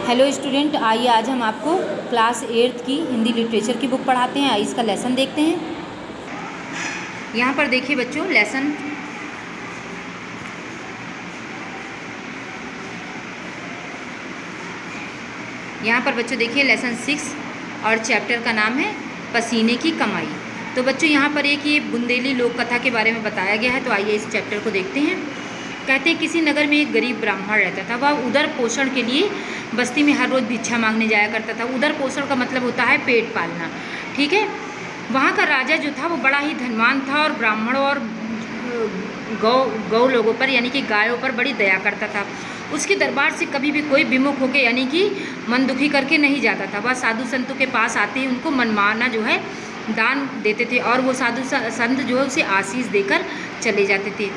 Hello student, आइए आज हम आपको क्लास 8th की हिंदी लिटरेचर की बुक पढ़ाते हैं। आइए इसका लेसन देखते हैं। यहाँ पर देखिए बच्चों, लेसन यहाँ पर बच्चों देखिए लेसन 6 और चैप्टर का नाम है पसीने की कमाई। तो बच्चों यहाँ पर एक ये बुंदेली लोक कथा के बारे में बताया गया है। तो आइए इस चैप्टर को देखते हैं। कहते हैं किसी नगर में एक गरीब ब्राह्मण रहता था। वह उदर पोषण के लिए बस्ती में हर रोज़ भिक्षा मांगने जाया करता था। उदर पोषण का मतलब होता है पेट पालना, ठीक है। वहाँ का राजा जो था वो बड़ा ही धनवान था और ब्राह्मणों और गौ लोगों पर यानी कि गायों पर बड़ी दया करता था। उसके दरबार से कभी भी कोई विमुख होकर यानी कि मन दुखी करके नहीं जाता था। वह साधु संतों के पास आते ही उनको मनमाना जो है दान देते थे और वो साधु संत जो है उसे आशीष देकर चले जाते थे।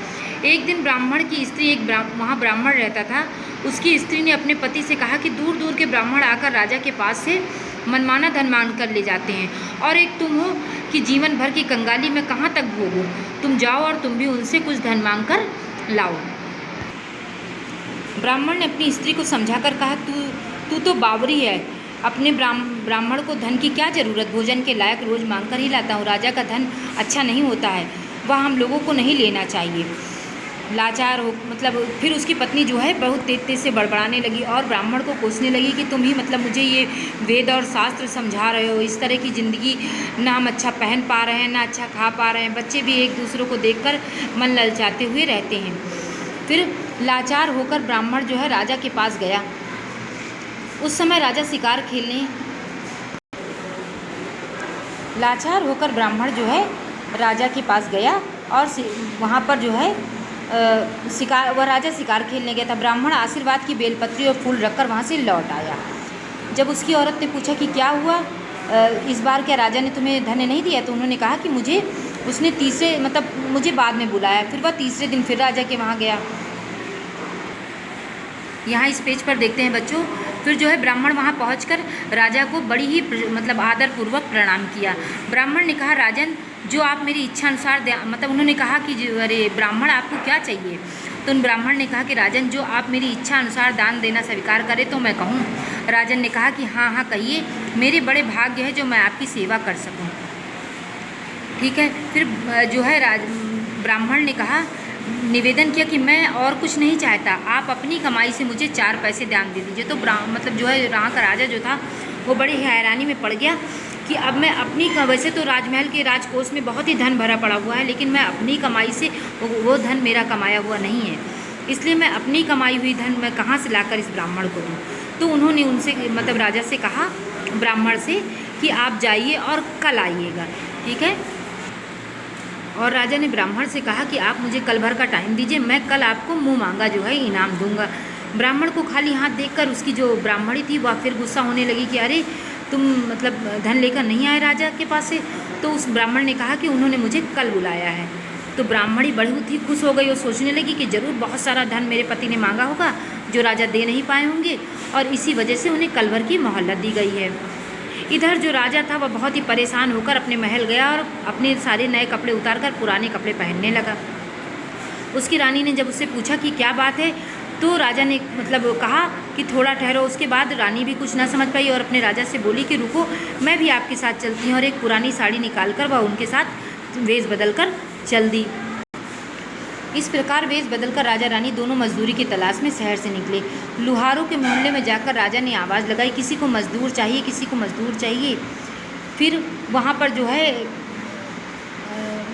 एक दिन ब्राह्मण की स्त्री वहाँ ब्राह्मण रहता था। उसकी स्त्री ने अपने पति से कहा कि दूर दूर के ब्राह्मण आकर राजा के पास से मनमाना धन मांग कर ले जाते हैं और एक तुम हो कि जीवन भर की कंगाली में कहाँ तक भोगो। तुम जाओ और तुम भी उनसे कुछ धन मांग कर लाओ। ब्राह्मण ने अपनी स्त्री को समझाकर कहा, तू तो बावरी है। अपने ब्राह्मण को धन की क्या ज़रूरत, भोजन के लायक रोज़ मांग कर ही लाता हूँ। राजा का धन अच्छा नहीं होता है, वह हम लोगों को नहीं लेना चाहिए। लाचार हो फिर उसकी पत्नी जो है बहुत तेज से बड़बड़ाने लगी और ब्राह्मण को कोसने लगी कि तुम ही मुझे ये वेद और शास्त्र समझा रहे हो। इस तरह की ज़िंदगी ना हम अच्छा पहन पा रहे हैं, ना अच्छा खा पा रहे हैं। बच्चे भी एक दूसरे को देखकर मन ललचाते हुए रहते हैं। फिर लाचार होकर ब्राह्मण जो है राजा के पास गया। उस समय राजा शिकार खेलने लाचार होकर ब्राह्मण जो है राजा के पास गया और वहाँ पर जो है राजा शिकार खेलने गया था। ब्राह्मण आशीर्वाद की बेलपत्री और फूल रखकर वहाँ से लौट आया। जब उसकी औरत ने पूछा कि क्या हुआ, इस बार क्या राजा ने तुम्हें धन नहीं दिया, तो उन्होंने कहा कि उसने मुझे बाद में बुलाया। फिर वह तीसरे दिन फिर राजा के वहाँ गया। यहाँ इस पेज पर देखते हैं बच्चों। फिर जो है ब्राह्मण वहाँ पहुँचकर राजा को बड़ी ही आदरपूर्वक प्रणाम किया। ब्राह्मण ने कहा, राजन जो आप मेरी इच्छा अनुसार उन्होंने कहा कि अरे ब्राह्मण आपको क्या चाहिए। तो उन ब्राह्मण ने कहा कि राजन जो आप मेरी इच्छा अनुसार दान देना स्वीकार करें तो मैं कहूँ। राजन ने कहा कि हाँ कहिए, मेरे बड़े भाग्य है जो मैं आपकी सेवा कर सकूँ, ठीक है। फिर जो है ब्राह्मण ने कहा, निवेदन किया कि मैं और कुछ नहीं चाहता, आप अपनी कमाई से मुझे 4 पैसे दान दे दीजिए। तो जो है वहाँ का राजा जो था वो बड़ी हैरानी में पड़ गया कि अब मैं वैसे तो राजमहल के राजकोष में बहुत ही धन भरा पड़ा हुआ है, लेकिन मैं अपनी कमाई से वो धन मेरा कमाया हुआ नहीं है, इसलिए मैं अपनी कमाई हुई धन मैं कहाँ से लाकर इस ब्राह्मण को दूँ। तो उन्होंने उनसे राजा से कहा, ब्राह्मण से, कि आप जाइए और कल आइएगा, ठीक है। और राजा ने ब्राह्मण से कहा कि आप मुझे कल भर का टाइम दीजिए, मैं कल आपको मुँह मांगा जो है इनाम दूंगा। ब्राह्मण को खाली हाथ देखकर उसकी जो ब्राह्मणी थी वह फिर गुस्सा होने लगी कि अरे तुम धन लेकर नहीं आए राजा के पास से। तो उस ब्राह्मण ने कहा कि उन्होंने मुझे कल बुलाया है। तो ब्राह्मणी बहुत ही खुश हो गई और सोचने लगी कि ज़रूर बहुत सारा धन मेरे पति ने मांगा होगा जो राजा दे नहीं पाए होंगे और इसी वजह से उन्हें कल भर की मोहलत दी गई है। इधर जो राजा था वह बहुत ही परेशान होकर अपने महल गया और अपने सारे नए कपड़े उतारकर पुराने कपड़े पहनने लगा। उसकी रानी ने जब उससे पूछा कि क्या बात है, तो राजा ने कहा कि थोड़ा ठहरो। उसके बाद रानी भी कुछ ना समझ पाई और अपने राजा से बोली कि रुको, मैं भी आपके साथ चलती हूँ। और एक पुरानी साड़ी निकालकर वह उनके साथ वेश बदलकर चल दी। इस प्रकार वेश बदलकर राजा रानी दोनों मजदूरी की तलाश में शहर से निकले। लुहारों के मोहल्ले में जाकर राजा ने आवाज़ लगाई, किसी को मजदूर चाहिए, किसी को मजदूर चाहिए। फिर वहाँ पर जो है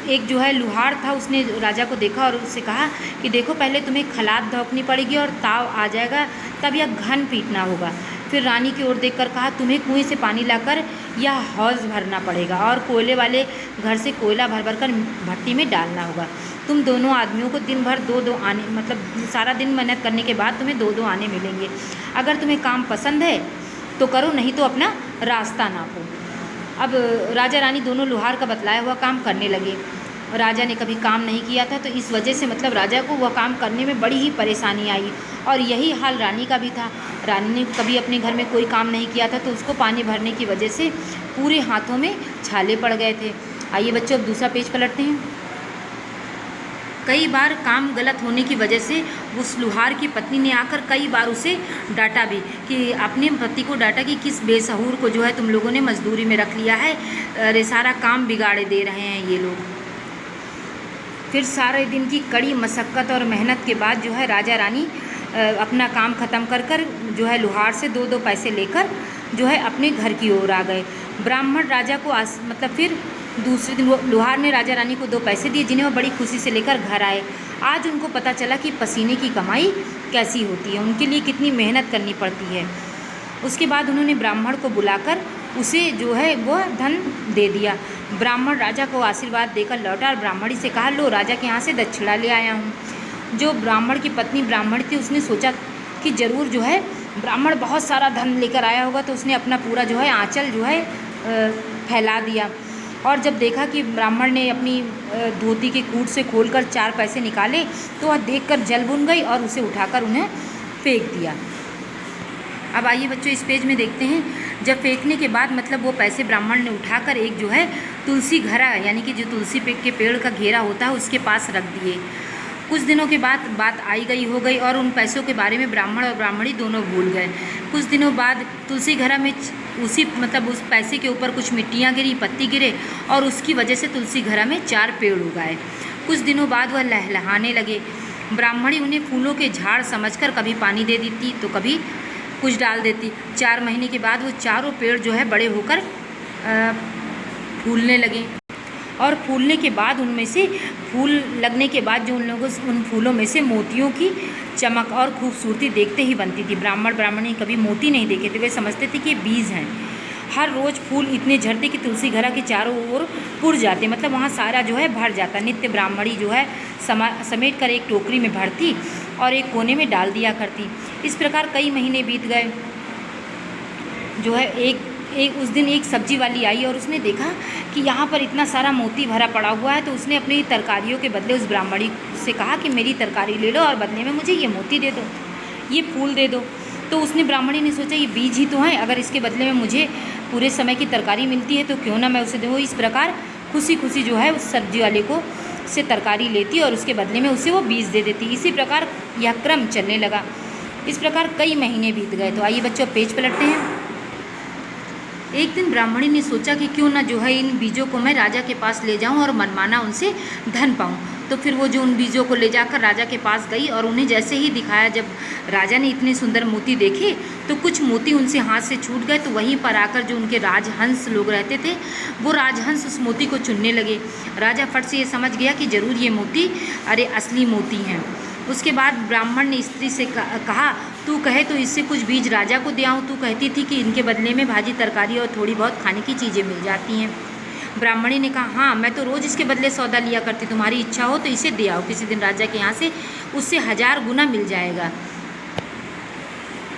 एक जो है लुहार था, उसने राजा को देखा और उससे कहा कि देखो, पहले तुम्हें खलात धोंकनी पड़ेगी और ताव आ जाएगा, तब यह घन पीटना होगा। फिर रानी की ओर देखकर कहा, तुम्हें कुएं से पानी लाकर यह हौज भरना पड़ेगा और कोयले वाले घर से कोयला भर कर भट्टी में डालना होगा। तुम दोनों आदमियों को दिन भर 2-2 आने सारा दिन मेहनत करने के बाद तुम्हें 2-2 आने मिलेंगे। अगर तुम्हें काम पसंद है तो करो, नहीं तो अपना रास्ता नापो। अब राजा रानी दोनों लुहार का बतलाया हुआ काम करने लगे। राजा ने कभी काम नहीं किया था, तो इस वजह से राजा को वह काम करने में बड़ी ही परेशानी आई और यही हाल रानी का भी था। रानी ने कभी अपने घर में कोई काम नहीं किया था, तो उसको पानी भरने की वजह से पूरे हाथों में छाले पड़ गए थे। आइए बच्चों, अब दूसरा पेज पलटते हैं। कई बार काम गलत होने की वजह से उस लुहार की पत्नी ने आकर कई बार उसे डांटा भी, कि अपने पति को डांटा कि किस बेसहूर को जो है तुम लोगों ने मजदूरी में रख लिया है, अरे सारा काम बिगाड़े दे रहे हैं ये लोग। फिर सारे दिन की कड़ी मशक्क़त और मेहनत के बाद जो है राजा रानी अपना काम ख़त्म कर कर जो है लुहार से 2-2 पैसे लेकर जो है अपने घर की ओर आ गए। ब्राह्मण राजा को मतलब फिर दूसरे दिन वो लुहार ने राजा रानी को 2 पैसे दिए, जिन्हें वो बड़ी खुशी से लेकर घर आए। आज उनको पता चला कि पसीने की कमाई कैसी होती है, उनके लिए कितनी मेहनत करनी पड़ती है। उसके बाद उन्होंने ब्राह्मण को बुलाकर उसे जो है वो धन दे दिया। ब्राह्मण राजा को आशीर्वाद देकर लौटा और ब्राह्मणी से कहा, लो राजा के यहाँ से दक्षिणा ले आया हूँ। जो ब्राह्मण की पत्नी ब्राह्मण थी, उसने सोचा कि ज़रूर जो है ब्राह्मण बहुत सारा धन लेकर आया होगा, तो उसने अपना पूरा जो है आंचल जो है फैला दिया। और जब देखा कि ब्राह्मण ने अपनी धोती के कूट से खोलकर 4 पैसे निकाले, तो वह देखकर जल भुन गई और उसे उठाकर उन्हें फेंक दिया। अब आइए बच्चों इस पेज में देखते हैं, जब फेंकने के बाद मतलब वो पैसे ब्राह्मण ने उठाकर एक जो है तुलसी घरा, यानी कि जो तुलसी के पेड़ का घेरा होता है उसके पास रख दिए। कुछ दिनों के बाद बात आई गई हो गई और उन पैसों के बारे में ब्राह्मण और ब्राह्मणी दोनों भूल गए। कुछ दिनों बाद तुलसी घरा में उस पैसे के ऊपर कुछ मिट्टियाँ गिरी, पत्ती गिरे और उसकी वजह से तुलसी घरा में 4 पेड़ उगाए। कुछ दिनों बाद वह लहलहाने लगे। ब्राह्मणी उन्हें फूलों के झाड़ समझकर कभी पानी दे देती तो कभी कुछ डाल देती। 4 महीने के बाद वो चारों पेड़ जो है बड़े होकर फूलने लगे और फूलने के बाद उनमें से फूल लगने के बाद जो उन लोगों उन फूलों में से मोतियों की चमक और खूबसूरती देखते ही बनती थी। ब्राह्मण ब्राह्मणी कभी मोती नहीं देखे थे, वे समझते थे कि ये बीज हैं। हर रोज़ फूल इतने झड़ते कि तुलसी घरा के चारों ओर पुर जाते, मतलब वहाँ सारा जो है भर जाता। नित्य ब्राह्मणी जो है समेट कर एक टोकरी में भरती और एक कोने में डाल दिया करती। इस प्रकार कई महीने बीत गए। जो है एक उस दिन एक सब्जी वाली आई और उसने देखा कि यहाँ पर इतना सारा मोती भरा पड़ा हुआ है, तो उसने अपनी तरकारियों के बदले उस ब्राह्मणी से कहा कि मेरी तरकारी ले लो और बदले में मुझे ये मोती दे दो, ये फूल दे दो। तो उसने ब्राह्मणी ने सोचा ये बीज ही तो हैं, अगर इसके बदले में मुझे पूरे समय की तरकारी मिलती है तो क्यों ना मैं उसे दूँ। इस प्रकार खुशी खुशी जो है उस सब्जी वाले को से तरकारी लेती और उसके बदले में उसे वो बीज दे देती। इसी प्रकार यह क्रम चलने लगा। इस प्रकार कई महीने बीत गए। तो आइए बच्चों पेज पलटते हैं। एक दिन ब्राह्मणी ने सोचा कि क्यों ना जो है इन बीजों को मैं राजा के पास ले जाऊं और मनमाना उनसे धन पाऊं। तो फिर वो जो उन बीजों को ले जाकर राजा के पास गई और उन्हें जैसे ही दिखाया, जब राजा ने इतने सुंदर मोती देखे तो कुछ मोती उनसे हाथ से छूट गए। तो वहीं पर आकर जो उनके राजहंस लोग रहते थे, वो राजहंस उस मोती को चुनने लगे। राजा फट से ये समझ गया कि ज़रूर ये मोती असली मोती हैं। उसके बाद ब्राह्मण ने स्त्री से कहा, तू कहे तो इससे कुछ बीज राजा को दे आऊँ। तू कहती थी कि इनके बदले में भाजी तरकारी और थोड़ी बहुत खाने की चीज़ें मिल जाती हैं। ब्राह्मणी ने कहा, हाँ मैं तो रोज़ इसके बदले सौदा लिया करती, तुम्हारी इच्छा हो तो इसे दे आओ किसी दिन राजा के यहाँ से, उससे 1000 गुना मिल जाएगा।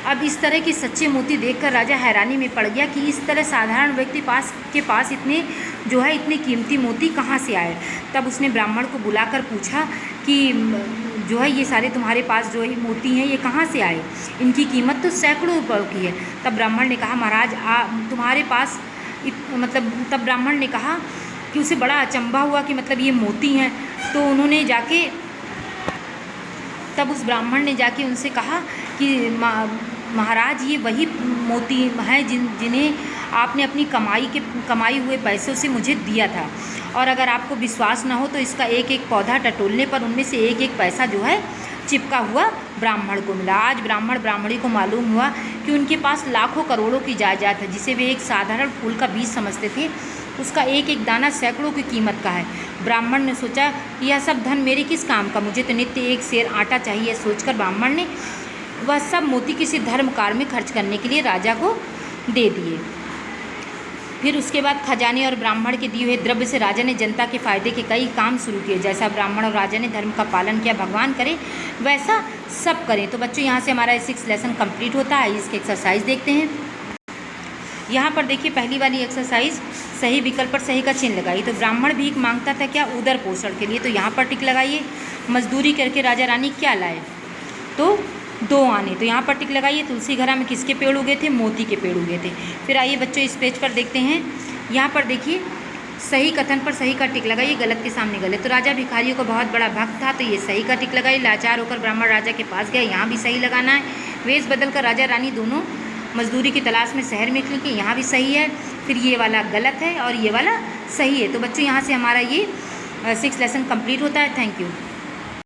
अब इस तरह के सच्चे मोती देखकर राजा हैरानी में पड़ गया कि इस तरह साधारण व्यक्ति के पास इतने जो है इतने कीमती मोती कहाँ से आए। तब उसने ब्राह्मण को बुलाकर पूछा कि जो है ये सारे तुम्हारे पास जो ये मोती हैं ये कहाँ से आए, इनकी कीमत तो सैकड़ों रुपयों की है। तब ब्राह्मण ने कहा, महाराज तुम्हारे पास तब ब्राह्मण ने कहा कि उसे बड़ा अचंभा हुआ कि मतलब ये मोती हैं। तो उन्होंने जाके तब उस ब्राह्मण ने जाके उनसे कहा कि महाराज ये वही मोती हैं जिन्हें आपने अपनी कमाई हुए पैसों से मुझे दिया था, और अगर आपको विश्वास ना हो तो इसका एक एक पौधा टटोलने पर उनमें से एक एक पैसा जो है चिपका हुआ ब्राह्मण को मिला। आज ब्राह्मण ब्राह्मणी को मालूम हुआ कि उनके पास लाखों करोड़ों की जायदाद है, जिसे वे एक साधारण फूल का बीज समझते थे, उसका एक एक दाना सैकड़ों की कीमत का है। ब्राह्मण ने सोचा कि यह सब धन मेरे किस काम का, मुझे तो नित्य एक सेर आटा चाहिए। सोचकर ब्राह्मण ने वह सब मोती किसी धर्म कार्य में खर्च करने के लिए राजा को दे दिए। फिर उसके बाद खजाने और ब्राह्मण के दिए हुए द्रव्य से राजा ने जनता के फायदे के कई काम शुरू किए। जैसा ब्राह्मण और राजा ने धर्म का पालन किया, भगवान करे वैसा सब करें। तो बच्चों यहाँ से हमारा 6 लेसन कंप्लीट होता है। इसके एक्सरसाइज देखते हैं। यहाँ पर देखिए पहली वाली एक्सरसाइज, सही विकल्प पर सही का चिन्ह लगाइए। तो ब्राह्मण भीख मांगता था क्या, उदर पोषण के लिए, तो यहाँ पर टिक लगाइए। मजदूरी करके राजा रानी क्या लाए, तो 2 आने, तो यहाँ पर टिक लगाइए। तुलसी घरा में किसके पेड़ उगे थे, मोती के पेड़ उगे थे। फिर आइए बच्चों इस पेज पर देखते हैं। यहाँ पर देखिए सही कथन पर सही का टिक लगाइए, गलत के सामने गलत। तो राजा भिखारियों का बहुत बड़ा भक्त था, तो ये सही का टिक लगाइए। लाचार होकर ब्राह्मण राजा के पास गया, यहाँ भी सही लगाना है। वेश बदल कर राजा रानी दोनों मजदूरी की तलाश में शहर में निकले, यहाँ भी सही है। फिर ये वाला गलत है और ये वाला सही है। तो बच्चों यहाँ से हमारा ये 6th लेसन कंप्लीट होता है। Thank you.